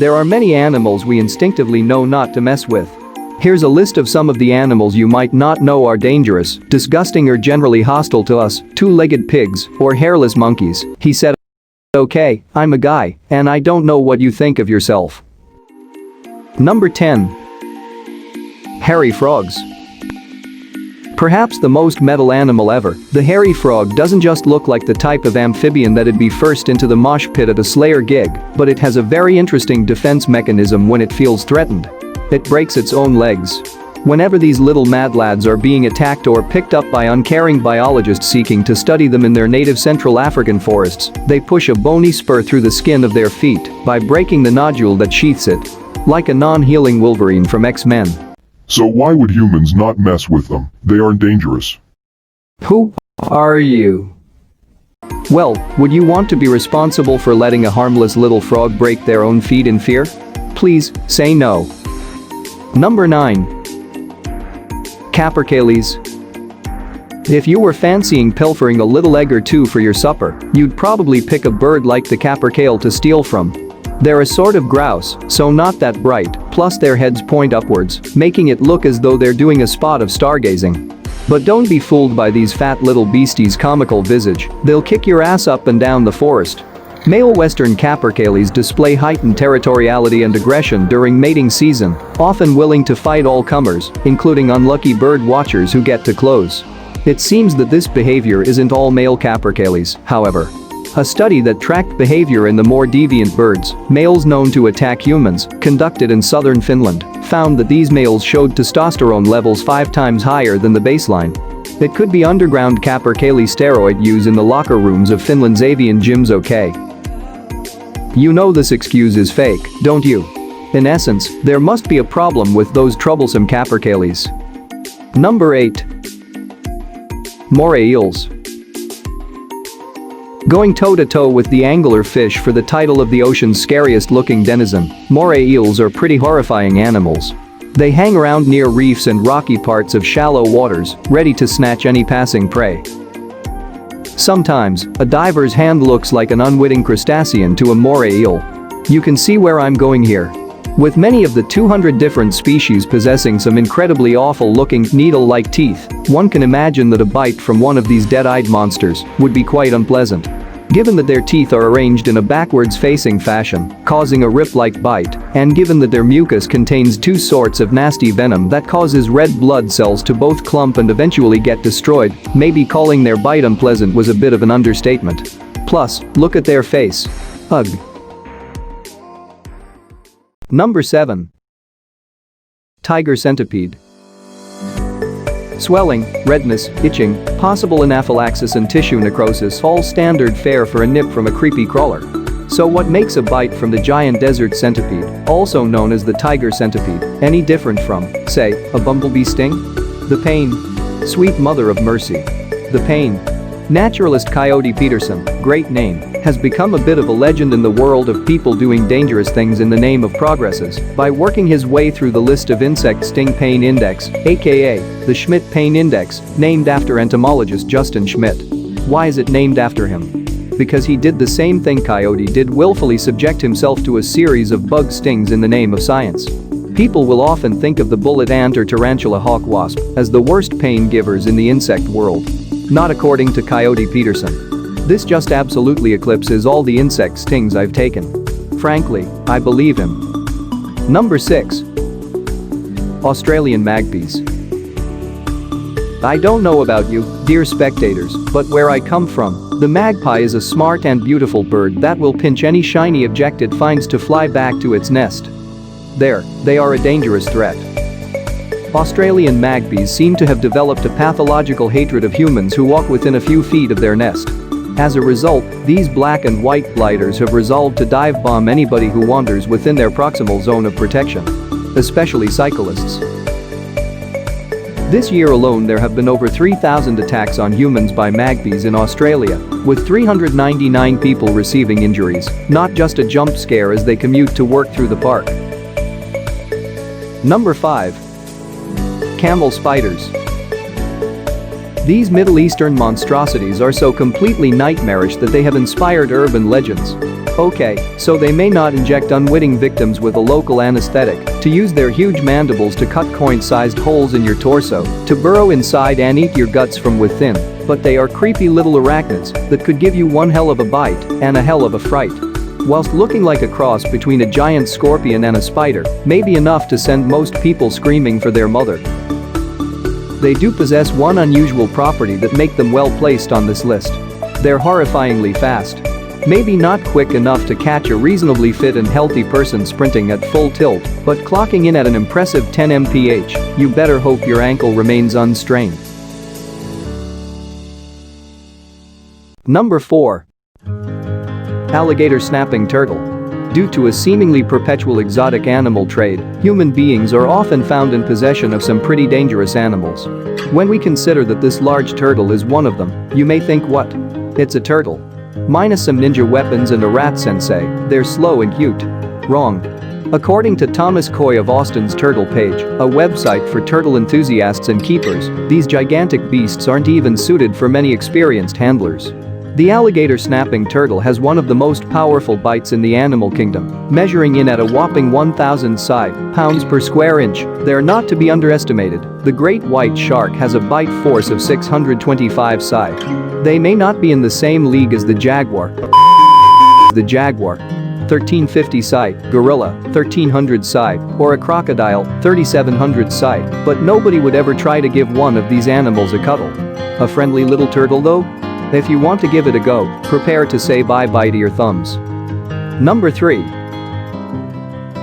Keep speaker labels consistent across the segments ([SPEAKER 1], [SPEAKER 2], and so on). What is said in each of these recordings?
[SPEAKER 1] There are many animals we instinctively know not to mess with. Here's a list of some of the animals you might not know are dangerous, disgusting or generally hostile to us: two-legged pigs or hairless monkeys. He said, "Okay, I'm a guy, and I don't know what you think of yourself." Number 10. Hairy frogs. Perhaps the most metal animal ever, the hairy frog doesn't just look like the type of amphibian that'd be first into the mosh pit at a Slayer gig, but it has a very interesting defense mechanism when it feels threatened. It breaks its own legs. Whenever these little mad lads are being attacked or picked up by uncaring biologists seeking to study them in their native Central African forests, they push a bony spur through the skin of their feet by breaking the nodule that sheaths it. Like a non-healing Wolverine from X-Men.
[SPEAKER 2] So why would humans not mess with them? They aren't dangerous.
[SPEAKER 1] Who are you? Well, would you want to be responsible for letting a harmless little frog break their own feet in fear? Please, say no. Number 9. Capercaillies. If you were fancying pilfering a little egg or two for your supper, you'd probably pick a bird like the capercaille to steal from. They're a sort of grouse, so not that bright, plus their heads point upwards, making it look as though they're doing a spot of stargazing. But don't be fooled by these fat little beasties' comical visage, they'll kick your ass up and down the forest. Male western capercaillies display heightened territoriality and aggression during mating season, often willing to fight all comers, including unlucky bird watchers who get too close. It seems that this behavior isn't all male capercaillies, however. A study that tracked behavior in the more deviant birds, males known to attack humans, conducted in southern Finland, found that these males showed testosterone levels 5 times higher than the baseline. It could be underground capercaillie steroid use in the locker rooms of Finland's avian gyms. Okay. You know this excuse is fake, don't you? In essence, there must be a problem with those troublesome capercaillies. Number 8. Moray eels. Going toe-to-toe with the anglerfish for the title of the ocean's scariest-looking denizen, moray eels are pretty horrifying animals. They hang around near reefs and rocky parts of shallow waters, ready to snatch any passing prey. Sometimes, a diver's hand looks like an unwitting crustacean to a moray eel. You can see where I'm going here. With many of the 200 different species possessing some incredibly awful-looking, needle-like teeth, one can imagine that a bite from one of these dead-eyed monsters would be quite unpleasant. Given that their teeth are arranged in a backwards-facing fashion, causing a rip-like bite, and given that their mucus contains 2 sorts of nasty venom that causes red blood cells to both clump and eventually get destroyed, maybe calling their bite unpleasant was a bit of an understatement. Plus, look at their face. Ugh. Number 7. Tiger centipede. Swelling, redness, itching, possible anaphylaxis and tissue necrosis, all standard fare for a nip from a creepy crawler. So what makes a bite from the giant desert centipede, also known as the tiger centipede, any different from, say, a bumblebee sting? The pain. Sweet mother of mercy. The pain. Naturalist Coyote Peterson, great name, has become a bit of a legend in the world of people doing dangerous things in the name of progresses by working his way through the list of insect sting pain index, aka the Schmidt pain index, named after entomologist Justin Schmidt. Why is it named after him? Because he did the same thing Coyote did, willfully subject himself to a series of bug stings in the name of science. People will often think of the bullet ant or tarantula hawk wasp as the worst pain givers in the insect world. Not according to Coyote Peterson. This just absolutely eclipses all the insect stings I've taken. Frankly, I believe him. Number 6. Australian magpies. I don't know about you, dear spectators, but where I come from, the magpie is a smart and beautiful bird that will pinch any shiny object it finds to fly back to its nest. There, they are a dangerous threat. Australian magpies seem to have developed a pathological hatred of humans who walk within a few feet of their nest. As a result, these black and white blighters have resolved to dive bomb anybody who wanders within their proximal zone of protection. Especially cyclists. This year alone there have been over 3,000 attacks on humans by magpies in Australia, with 399 people receiving injuries, not just a jump scare as they commute to work through the park. Number 5. Camel spiders. These Middle Eastern monstrosities are so completely nightmarish that they have inspired urban legends. Okay, so they may not inject unwitting victims with a local anesthetic, to use their huge mandibles to cut coin-sized holes in your torso, to burrow inside and eat your guts from within, but they are creepy little arachnids that could give you one hell of a bite and a hell of a fright. Whilst looking like a cross between a giant scorpion and a spider, may be enough to send most people screaming for their mother. They do possess one unusual property that make them well placed on this list. They're horrifyingly fast. Maybe not quick enough to catch a reasonably fit and healthy person sprinting at full tilt, but clocking in at an impressive 10 mph, you better hope your ankle remains unstrained. Number 4. Alligator snapping turtle. Due to a seemingly perpetual exotic animal trade, human beings are often found in possession of some pretty dangerous animals. When we consider that this large turtle is one of them, you may think, what? It's a turtle. Minus some ninja weapons and a rat sensei, they're slow and cute. Wrong. According to Thomas Coy of Austin's Turtle Page, a website for turtle enthusiasts and keepers, these gigantic beasts aren't even suited for many experienced handlers. The alligator snapping turtle has one of the most powerful bites in the animal kingdom, measuring in at a whopping 1,000 pounds per square inch. They're not to be underestimated. The great white shark has a bite force of 625 They may not be in the same league as the jaguar. The jaguar, 1350 gorilla, 1300 or a crocodile, 3700 but nobody would ever try to give one of these animals a cuddle. A friendly little turtle though? If you want to give it a go, prepare to say bye-bye to your thumbs. Number 3.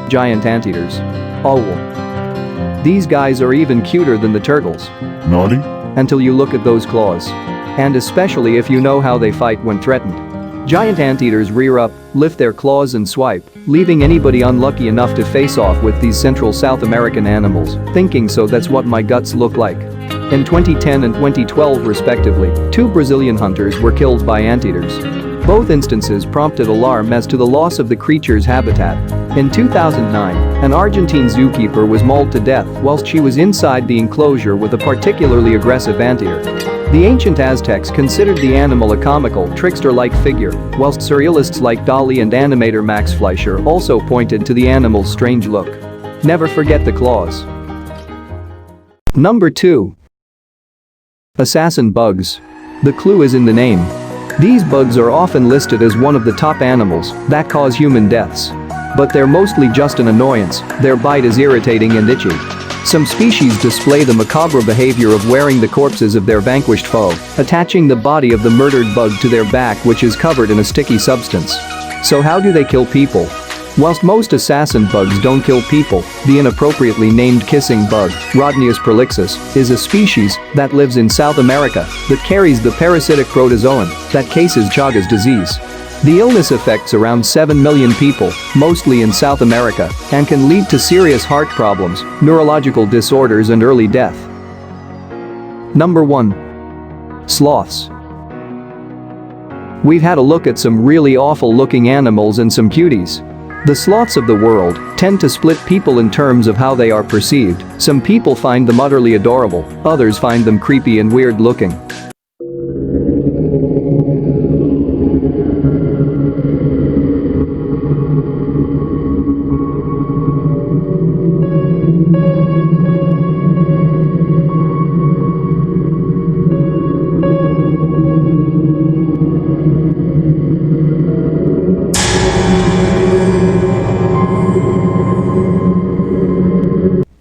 [SPEAKER 1] Giant anteaters. Oh. These guys are even cuter than the turtles.
[SPEAKER 2] Naughty?
[SPEAKER 1] Until you look at those claws. And especially if you know how they fight when threatened. Giant anteaters rear up, lift their claws and swipe, leaving anybody unlucky enough to face off with these Central South American animals, thinking so that's what my guts look like. In 2010 and 2012 respectively, 2 Brazilian hunters were killed by anteaters. Both instances prompted alarm as to the loss of the creature's habitat. In 2009, an Argentine zookeeper was mauled to death whilst she was inside the enclosure with a particularly aggressive anteater. The ancient Aztecs considered the animal a comical, trickster-like figure, whilst surrealists like Dali and animator Max Fleischer also pointed to the animal's strange look. Never forget the claws. Number 2. Assassin bugs. The clue is in the name. These bugs are often listed as one of the top animals that cause human deaths. But they're mostly just an annoyance. Their bite is irritating and itchy. Some species display the macabre behavior of wearing the corpses of their vanquished foe, attaching the body of the murdered bug to their back, which is covered in a sticky substance. So how do they kill people? Whilst most assassin bugs don't kill people, the inappropriately named kissing bug, Rhodnius prolixus, is a species that lives in South America that carries the parasitic protozoan that cases Chagas disease. The illness affects around 7 million people, mostly in South America, and can lead to serious heart problems, neurological disorders and early death. Number 1. Sloths. We've had a look at some really awful looking animals and some cuties. The sloths of the world tend to split people in terms of how they are perceived. Some people find them utterly adorable, others find them creepy and weird looking.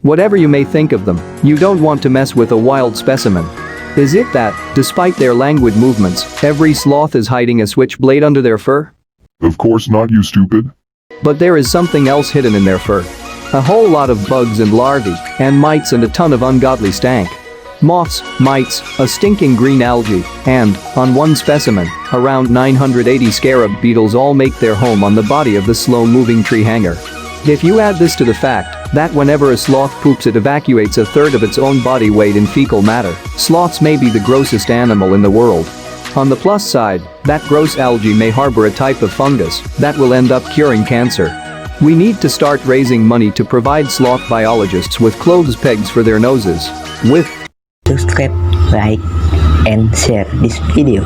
[SPEAKER 1] Whatever you may think of them, you don't want to mess with a wild specimen. Is it that, despite their languid movements, every sloth is hiding a switchblade under their fur?
[SPEAKER 2] Of course not, you stupid.
[SPEAKER 1] But there is something else hidden in their fur. A whole lot of bugs and larvae, and mites and a ton of ungodly stank. Moths, mites, a stinking green algae, and, on one specimen, around 980 scarab beetles all make their home on the body of the slow-moving tree hanger. If you add this to the fact that whenever a sloth poops it evacuates a third of its own body weight in fecal matter, sloths may be the grossest animal in the world. On the plus side, that gross algae may harbor a type of fungus that will end up curing cancer. We need to start raising money to provide sloth biologists with clothes pegs for their noses. Subscribe, like, and share this video.